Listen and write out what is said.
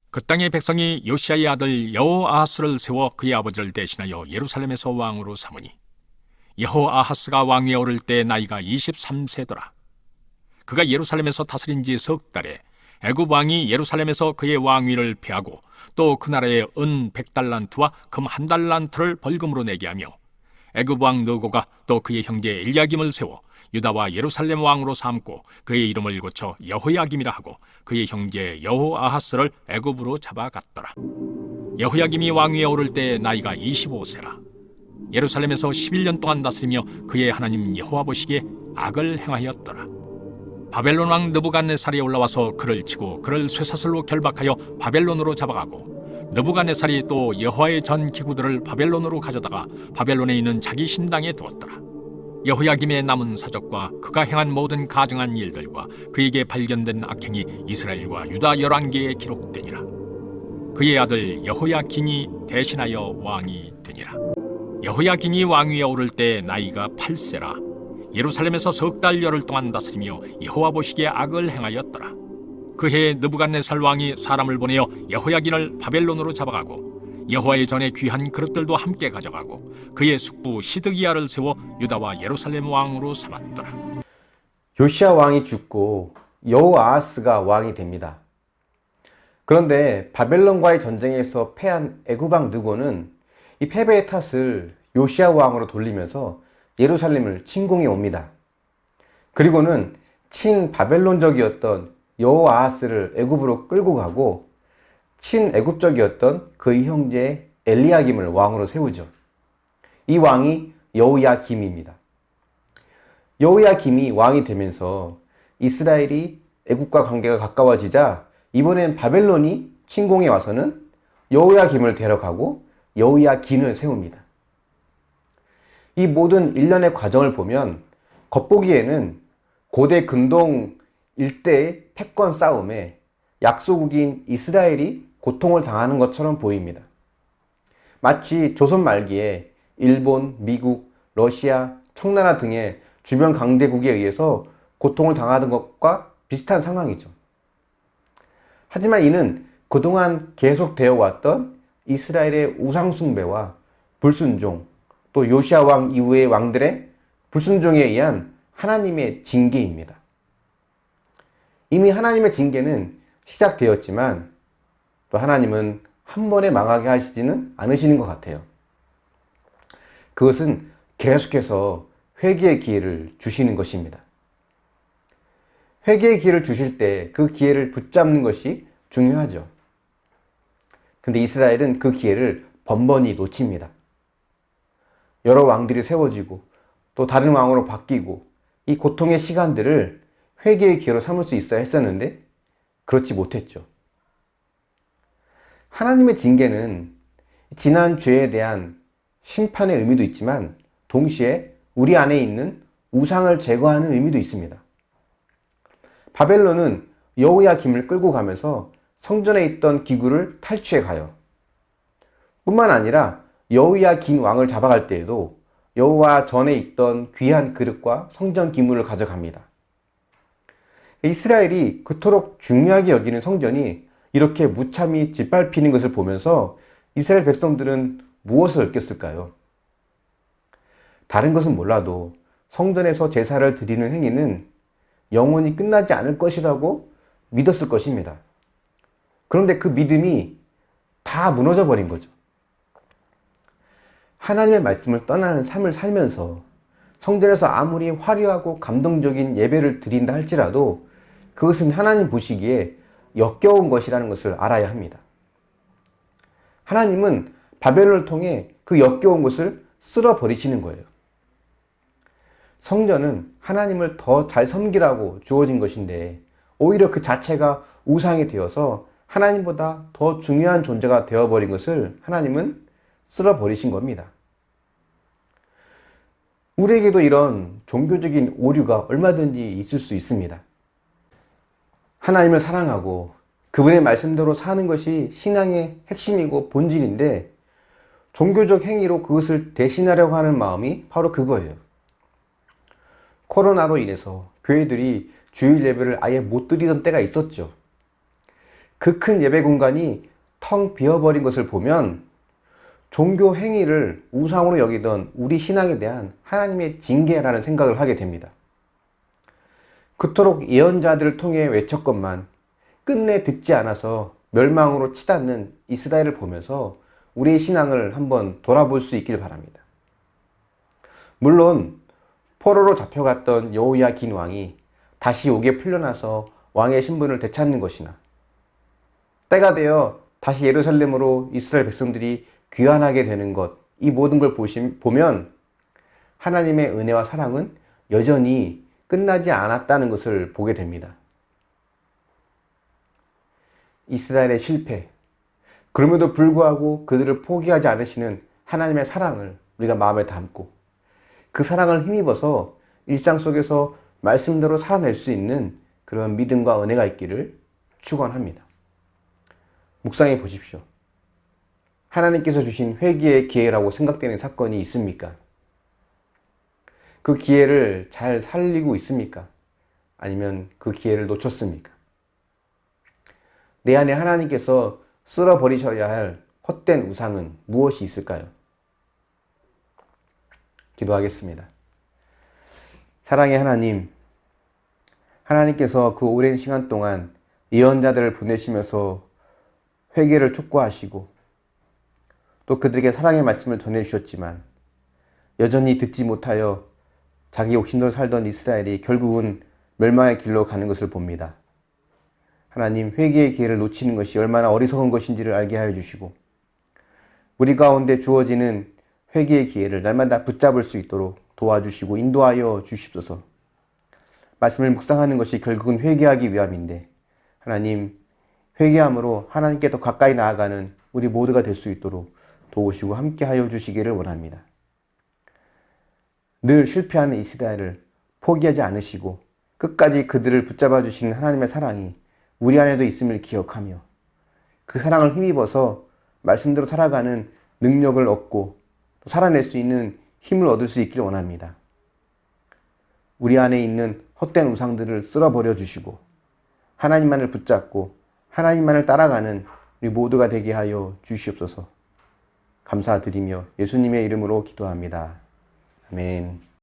그 땅의 백성이 요시야의 아들 여호아하스를 세워 그의 아버지를 대신하여 예루살렘에서 왕으로 삼으니 여호아하스가 왕위에 오를 때 나이가 23세더라. 그가 예루살렘에서 다스린 지 석 달에 애굽 왕이 예루살렘에서 그의 왕위를 폐하고 또 그 나라에 은 100달란트와 금 1달란트를 벌금으로 내게 하며 애굽 왕 느고가 또 그의 형제 엘야김을 세워 유다와 예루살렘 왕으로 삼고 그의 이름을 고쳐 여호야김이라 하고 그의 형제 여호아하스를 애굽으로 잡아갔더라. 여호야김이 왕위에 오를 때 나이가 25세라. 예루살렘에서 11년 동안 다스리며 그의 하나님 여호와 보시기에 악을 행하였더라. 바벨론 왕 느부갓네살이 올라와서 그를 치고 그를 쇠사슬로 결박하여 바벨론으로 잡아가고 느부갓네살이 또 여호와의 전 기구들을 바벨론으로 가져다가 바벨론에 있는 자기 신당에 두었더라. 여호야김의 남은 사적과 그가 행한 모든 가증한 일들과 그에게 발견된 악행이 이스라엘과 유다 열왕기에 기록되니라. 그의 아들 여호야긴이 대신하여 왕이 되니라. 여호야긴이 왕위에 오를 때 나이가 8세라. 예루살렘에서 석 달 열흘 동안 다스리며 여호와 보시기에 악을 행하였더라. 그해 느부갓네살 왕이 사람을 보내어 여호야긴을 바벨론으로 잡아가고 여호와의 전에 귀한 그릇들도 함께 가져가고 그의 숙부 시드기야를 세워 유다와 예루살렘 왕으로 삼았더라. 요시야 왕이 죽고 여호아하스가 왕이 됩니다. 그런데 바벨론과의 전쟁에서 패한 애굽 왕 느고는 이 패배의 탓을 요시야 왕으로 돌리면서 예루살렘을 침공해 옵니다. 그리고는 친바벨론적이었던 여호아하스를 애굽으로 끌고 가고 친애굽적이었던 그의 형제 엘리야김을 왕으로 세우죠. 이 왕이 여호야김입니다. 여호야김이 왕이 되면서 이스라엘이 애굽과 관계가 가까워지자 이번엔 바벨론이 침공해 와서는 여호야김을 데려가고 여호야긴을 세웁니다. 이 모든 일련의 과정을 보면 겉보기에는 고대 근동 일대의 패권 싸움에 약소국인 이스라엘이 고통을 당하는 것처럼 보입니다. 마치 조선 말기에 일본, 미국, 러시아, 청나라 등의 주변 강대국에 의해서 고통을 당하는 것과 비슷한 상황이죠. 하지만 이는 그동안 계속되어 왔던 이스라엘의 우상숭배와 불순종, 또 요시야 왕 이후의 왕들의 불순종에 의한 하나님의 징계입니다. 이미 하나님의 징계는 시작되었지만 또 하나님은 한 번에 망하게 하시지는 않으시는 것 같아요. 그것은 계속해서 회개의 기회를 주시는 것입니다. 회개의 기회를 주실 때 그 기회를 붙잡는 것이 중요하죠. 근데 이스라엘은 그 기회를 번번이 놓칩니다. 여러 왕들이 세워지고 또 다른 왕으로 바뀌고 이 고통의 시간들을 회개의 기회로 삼을 수 있어야 했었는데 그렇지 못했죠. 하나님의 징계는 지난 죄에 대한 심판의 의미도 있지만 동시에 우리 안에 있는 우상을 제거하는 의미도 있습니다. 바벨론은 여호야김을 끌고 가면서 성전에 있던 기구를 탈취해 가요. 뿐만 아니라 여호야긴 왕을 잡아갈 때에도 여호와 전에 있던 귀한 그릇과 성전 기물을 가져갑니다. 이스라엘이 그토록 중요하게 여기는 성전이 이렇게 무참히 짓밟히는 것을 보면서 이스라엘 백성들은 무엇을 느꼈을까요? 다른 것은 몰라도 성전에서 제사를 드리는 행위는 영원히 끝나지 않을 것이라고 믿었을 것입니다. 그런데 그 믿음이 다 무너져 버린 거죠. 하나님의 말씀을 떠나는 삶을 살면서 성전에서 아무리 화려하고 감동적인 예배를 드린다 할지라도 그것은 하나님 보시기에 역겨운 것이라는 것을 알아야 합니다. 하나님은 바벨론을 통해 그 역겨운 것을 쓸어버리시는 거예요. 성전은 하나님을 더 잘 섬기라고 주어진 것인데 오히려 그 자체가 우상이 되어서 하나님보다 더 중요한 존재가 되어버린 것을 하나님은 쓸어버리신 겁니다. 우리에게도 이런 종교적인 오류가 얼마든지 있을 수 있습니다. 하나님을 사랑하고 그분의 말씀대로 사는 것이 신앙의 핵심이고 본질인데 종교적 행위로 그것을 대신하려고 하는 마음이 바로 그거예요. 코로나로 인해서 교회들이 주일 예배를 아예 못 드리던 때가 있었죠. 그 큰 예배 공간이 텅 비어버린 것을 보면 종교 행위를 우상으로 여기던 우리 신앙에 대한 하나님의 징계라는 생각을 하게 됩니다. 그토록 예언자들을 통해 외쳤건만 끝내 듣지 않아서 멸망으로 치닫는 이스라엘을 보면서 우리의 신앙을 한번 돌아볼 수 있길 바랍니다. 물론 포로로 잡혀갔던 여호야긴 왕이 다시 옥에 풀려나서 왕의 신분을 되찾는 것이나 때가 되어 다시 예루살렘으로 이스라엘 백성들이 귀환하게 되는 것, 이 모든 걸 보면 하나님의 은혜와 사랑은 여전히 끝나지 않았다는 것을 보게 됩니다. 이스라엘의 실패, 그럼에도 불구하고 그들을 포기하지 않으시는 하나님의 사랑을 우리가 마음에 담고 그 사랑을 힘입어서 일상 속에서 말씀대로 살아낼 수 있는 그런 믿음과 은혜가 있기를 축원합니다. 묵상해 보십시오. 하나님께서 주신 회개의 기회라고 생각되는 사건이 있습니까? 그 기회를 잘 살리고 있습니까? 아니면 그 기회를 놓쳤습니까? 내 안에 하나님께서 쓸어버리셔야 할 헛된 우상은 무엇이 있을까요? 기도하겠습니다. 사랑의 하나님, 하나님께서 그 오랜 시간 동안 예언자들을 보내시면서 회개를 촉구하시고 또 그들에게 사랑의 말씀을 전해주셨지만 여전히 듣지 못하여 자기 욕심대로 살던 이스라엘이 결국은 멸망의 길로 가는 것을 봅니다. 하나님, 회개의 기회를 놓치는 것이 얼마나 어리석은 것인지를 알게 하여 주시고 우리 가운데 주어지는 회개의 기회를 날마다 붙잡을 수 있도록 도와주시고 인도하여 주십소서. 말씀을 묵상하는 것이 결국은 회개하기 위함인데 하나님, 회개함으로 하나님께 더 가까이 나아가는 우리 모두가 될 수 있도록 도우시고 함께하여 주시기를 원합니다. 늘 실패하는 이스라엘을 포기하지 않으시고 끝까지 그들을 붙잡아 주시는 하나님의 사랑이 우리 안에도 있음을 기억하며 그 사랑을 힘입어서 말씀대로 살아가는 능력을 얻고 또 살아낼 수 있는 힘을 얻을 수 있기를 원합니다. 우리 안에 있는 헛된 우상들을 쓸어버려 주시고 하나님만을 붙잡고 하나님만을 따라가는 우리 모두가 되게 하여 주시옵소서. 감사드리며 예수님의 이름으로 기도합니다. 아멘.